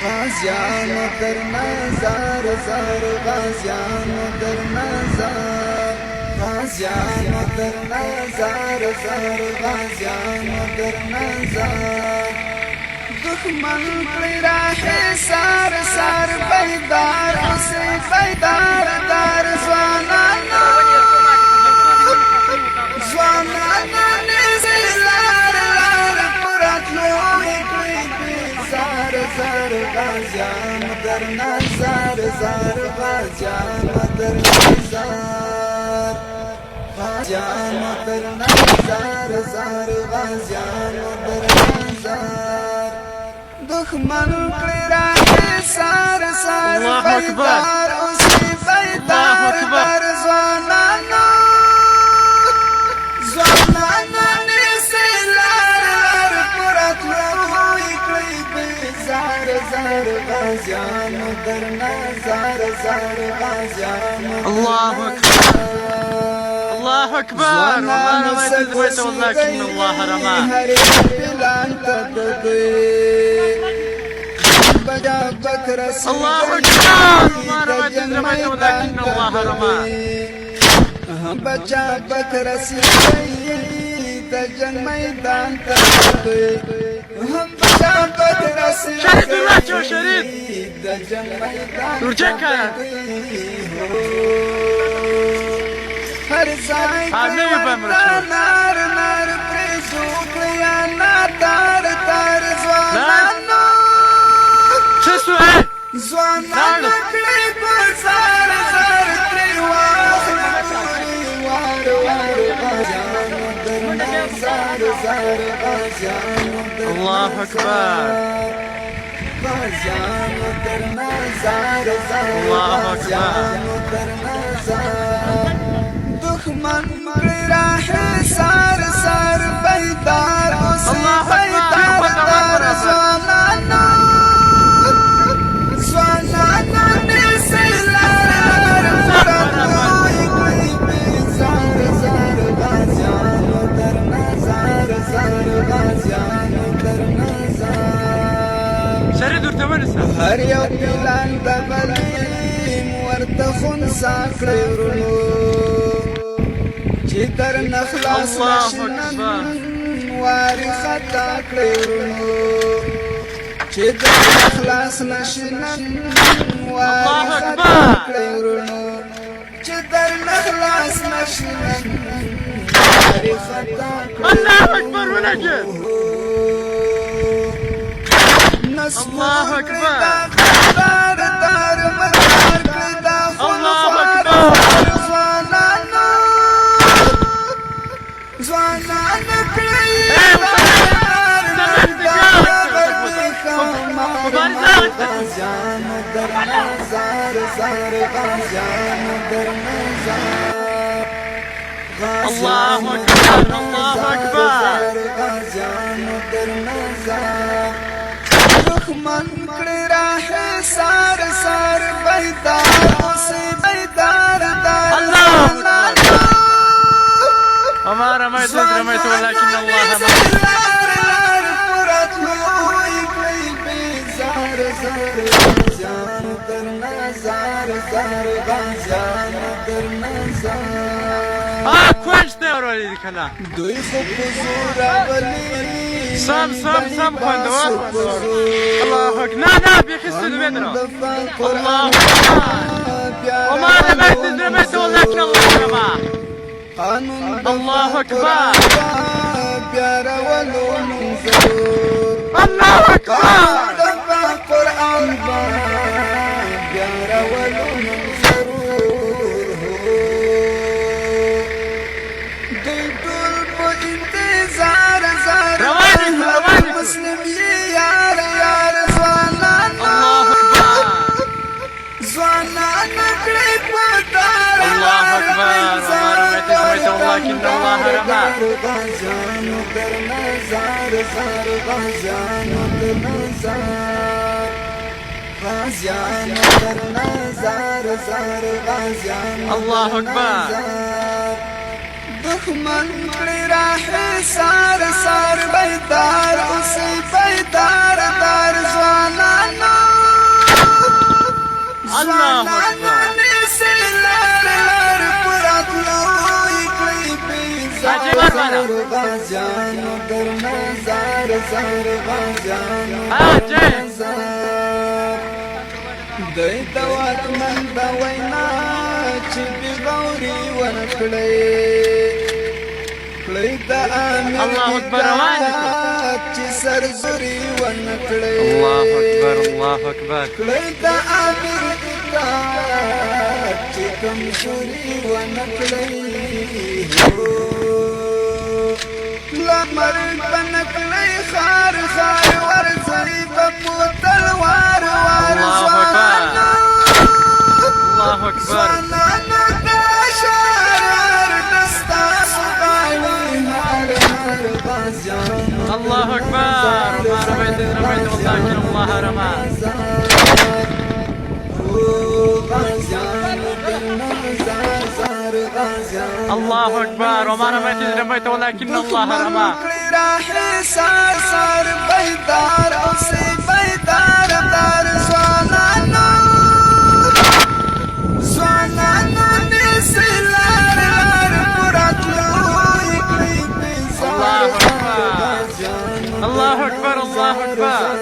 غازیانو در نظر زار غازیانو در نظر غازیانو در نظر زار غازیانو در نظر دښمن کړی راهي سار سار بیدار اوسې بیدار دار ځوانانو ځوانانو نږدې لار لار پراتلو کړی زار زار غازیانو در نظر زار غازیانو در نظر غازیانو در نظر زار غازیانو در نظر دښمن کړی راهي سار سار بیدار اوسې بیدار در ځوانانو ځوانانو نیسي لار لار پراتلو کړی زار زار غازیانو در نظر زار غازیانو الله أكبر الله أكبر والله ما تدريت ولكن الله رماه الله أكبر ما رميت رميت ولكن الله رماه بچا بکر سید جنگ میدان تدوی بچا بکر سید شريد الله شو شريد جنگ میدان ورجعك هر ځای نار نار پرېږدو کړیا ناتار تار ځوانانو ځوانانو کړی په زار زار ترې وار وار غازیانو در نظر زار غازیانو در الله أكبر غازیانو در نظر زار غازیانو در نظر دښمن کړی راهي سار سار بیدار اوسې بیدار دار ځوانانو ځوانانو نیسي لار لار پراتلو کړی زار زار غازیانو در نظر زار غازیانو در نظر شريد ورتورسه هر یو پلان د بلیم ورته خنثی کړی ورونو چې در نخلاص نشنن واری خطا کړی ورونو چې در نخلاص نشنن واری خطا کړی ورونو چې در نخلاص نشنن واری خطا الله أكبر ونجد الله أكبر دار دار مدار کړی دا الله أكبر ځوانانو کړی غازیانو در نظر زار غازیانو در نظر الله أكبر الله أكبر غازیانو در نظر دښمن کړی راهي سار سار بیدار اوسې بیدار دار وما رميت إذ رميت ولكن الله رماه كويس دوروا لي كنا سام خندوا الله أكبر نا بيحس بدنا الله أكبر وما رميت إذ رميت ولكن الله رماه الله أكبر الله أكبر مسلم يار يار ځوانانو ځوانانو کړی پدار الله أكبر وما رميت إذ رميت ولكن الله رماه غازیانو در نظر زار غازیانو در نظر غازیانو در نظر زار غازیانو الله أكبر دښمن کړی راهي سار سار بیدار اوسې بیدار دار ځوانانو زار وانا غازیانو درنا زار زار غازیانو جاي دوی ته واکمن به وینا چې بغوري ونکړی کړی د امیر الله اکبر اطاعت چې سرزوري ونکړی الله اکبر الله اکبر کړی د امیر اطاعت چې کمزوري ونکړی لمر بنکړی خار خار ورځي په تلوار وار الله اكبر الله اكبر ما رميت رميت ولكن الله رمى الله اكبر وما رميت رميت ولكن الله رمى الله اكبر الله اكبر